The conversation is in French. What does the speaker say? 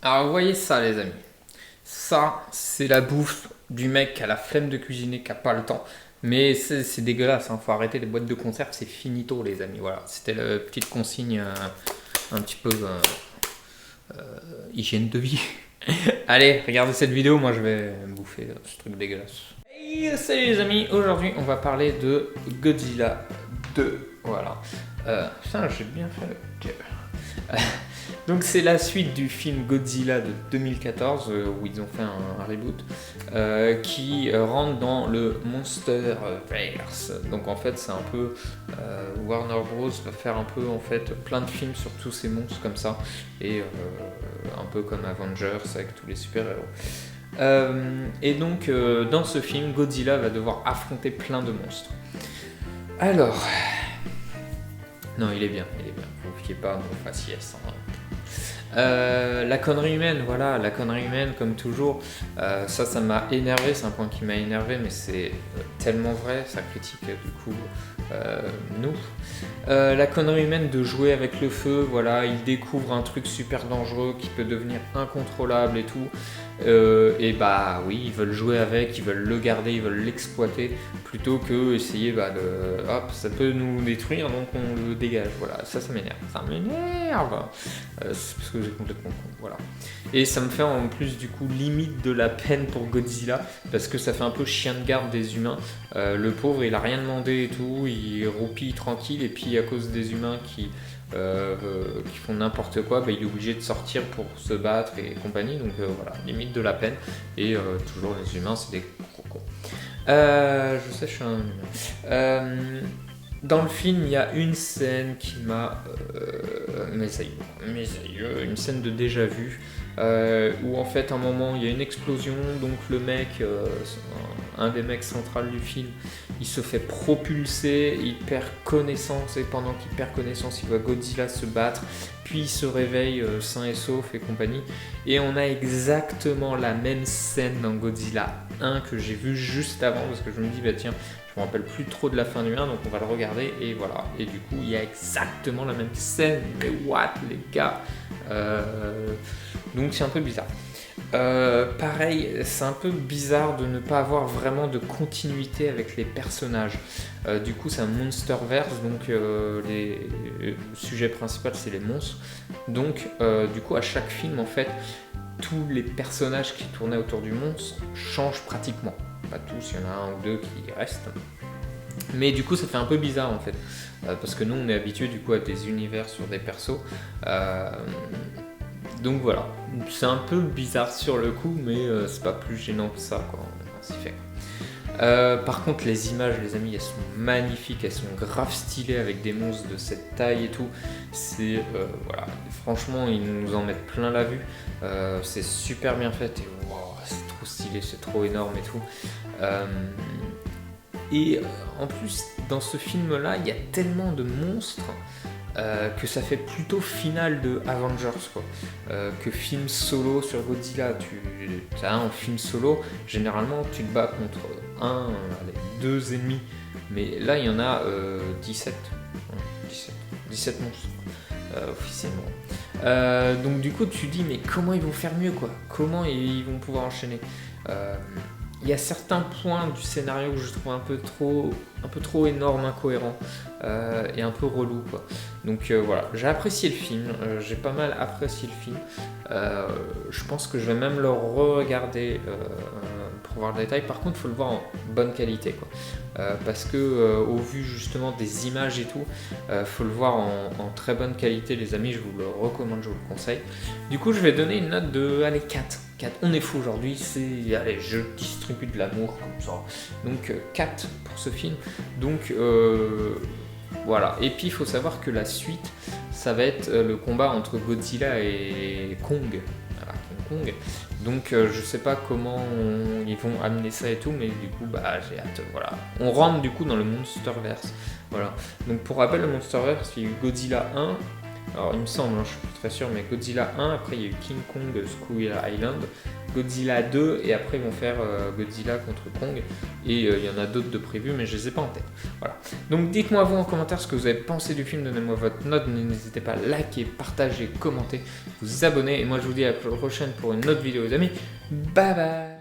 Alors, vous voyez ça, les amis. Ça, c'est la bouffe du mec qui a la flemme de cuisiner, qui a pas le temps. Mais c'est dégueulasse, hein. Faut arrêter les boîtes de conserve, c'est finito, les amis. Voilà, c'était la petite consigne un petit peu hygiène de vie. Allez, regardez cette vidéo, moi je vais bouffer ce truc dégueulasse. Hey, salut les amis, aujourd'hui on va parler de Godzilla 2. Voilà. Putain, j'ai bien fait le cœur. Donc c'est la suite du film Godzilla de 2014 où ils ont fait un reboot qui rentre dans le Monsterverse. Donc en fait c'est un peu Warner Bros va faire un peu en fait plein de films sur tous ces monstres comme ça et un peu comme Avengers avec tous les super-héros. Et donc dans ce film Godzilla va devoir affronter plein de monstres. Alors non il est bien, vous ne fiez pas non faciès. Hein. La connerie humaine, voilà, la connerie humaine comme toujours, ça m'a énervé, c'est un point qui m'a énervé, mais c'est tellement vrai, ça critique du coup nous. La connerie humaine de jouer avec le feu, voilà, il découvre un truc super dangereux qui peut devenir incontrôlable et tout. Et bah oui, ils veulent jouer avec, ils veulent le garder, ils veulent l'exploiter, plutôt que essayer de... Hop, ça peut nous détruire, donc on le dégage, voilà, ça m'énerve, c'est parce que j'ai complètement con, voilà. Et ça me fait en plus du coup limite de la peine pour Godzilla, parce que ça fait un peu chien de garde des humains. Le pauvre, il a rien demandé et tout, il roupille tranquille, et puis à cause des humains qui font n'importe quoi, il est obligé de sortir pour se battre et compagnie, donc voilà, limite de la peine. Et toujours les humains, c'est des gros cons. Je sais, je suis un humain. Dans le film, il y a une scène qui m'a une scène de déjà vu, où en fait, à un moment, il y a une explosion, donc le mec, un des mecs centrales du film, il se fait propulser, il perd connaissance, et pendant qu'il perd connaissance, il voit Godzilla se battre, puis il se réveille sain et sauf et compagnie. Et on a exactement la même scène dans Godzilla 1 que j'ai vu juste avant, parce que je me dis, bah tiens, je me rappelle plus trop de la fin du 1, donc on va le regarder, et voilà. Et du coup, il y a exactement la même scène, mais what les gars, donc c'est un peu bizarre. Pareil, c'est un peu bizarre de ne pas avoir vraiment de continuité avec les personnages. Du coup, c'est un Monsterverse, donc le sujet principal c'est les monstres. Donc, du coup, à chaque film, en fait, tous les personnages qui tournaient autour du monstre changent pratiquement. Pas tous, il y en a un ou deux qui restent. Mais du coup, ça fait un peu bizarre en fait, parce que nous, on est habitué du coup à des univers sur des persos. Donc voilà, c'est un peu bizarre sur le coup, mais c'est pas plus gênant que ça, quoi. On s'y fait. Par contre, les images, les amis, elles sont magnifiques, elles sont grave stylées avec des monstres de cette taille et tout. C'est voilà, franchement, ils nous en mettent plein la vue. C'est super bien fait et wow, c'est trop stylé, c'est trop énorme et tout. Et en plus, dans ce film-là, il y a tellement de monstres. Que ça fait plutôt finale de Avengers quoi, que film solo sur Godzilla. Tu as un film solo, généralement tu te bats contre deux ennemis, mais là il y en a 17. 17 monstres officiellement. Donc du coup tu dis mais comment ils vont faire mieux quoi, comment ils vont pouvoir enchaîner. Il y a certains points du scénario que je trouve un peu trop énorme, incohérent et un peu relou quoi. Donc voilà, j'ai apprécié le film, j'ai pas mal apprécié le film. Je pense que je vais même le re-regarder pour voir le détail. Par contre, il faut le voir en bonne qualité quoi. Parce que au vu justement des images et tout, faut le voir en très bonne qualité les amis, je vous le recommande, je vous le conseille. Du coup, je vais donner une note de 4. On est fou aujourd'hui, allez, je distribue de l'amour comme ça. Donc 4 pour ce film. Donc voilà. Et puis il faut savoir que la suite, ça va être le combat entre Godzilla et Kong. Voilà, King Kong. Donc je sais pas comment ils vont amener ça et tout, mais du coup j'ai hâte. Voilà. On rentre du coup dans le Monsterverse. Voilà. Donc pour rappel, le Monsterverse, il y a eu Godzilla 1. Alors il me semble, je suis plus très sûr, mais Godzilla 1, après il y a eu King Kong Skull Island, Godzilla 2 et après ils vont faire Godzilla contre Kong. Et il y en a d'autres de prévus, mais je les ai pas en tête. Voilà. Donc dites-moi vous en commentaire ce que vous avez pensé du film, donnez-moi votre note, n'hésitez pas à liker, partager, commenter, vous abonner. Et moi je vous dis à la prochaine pour une autre vidéo les amis. Bye bye.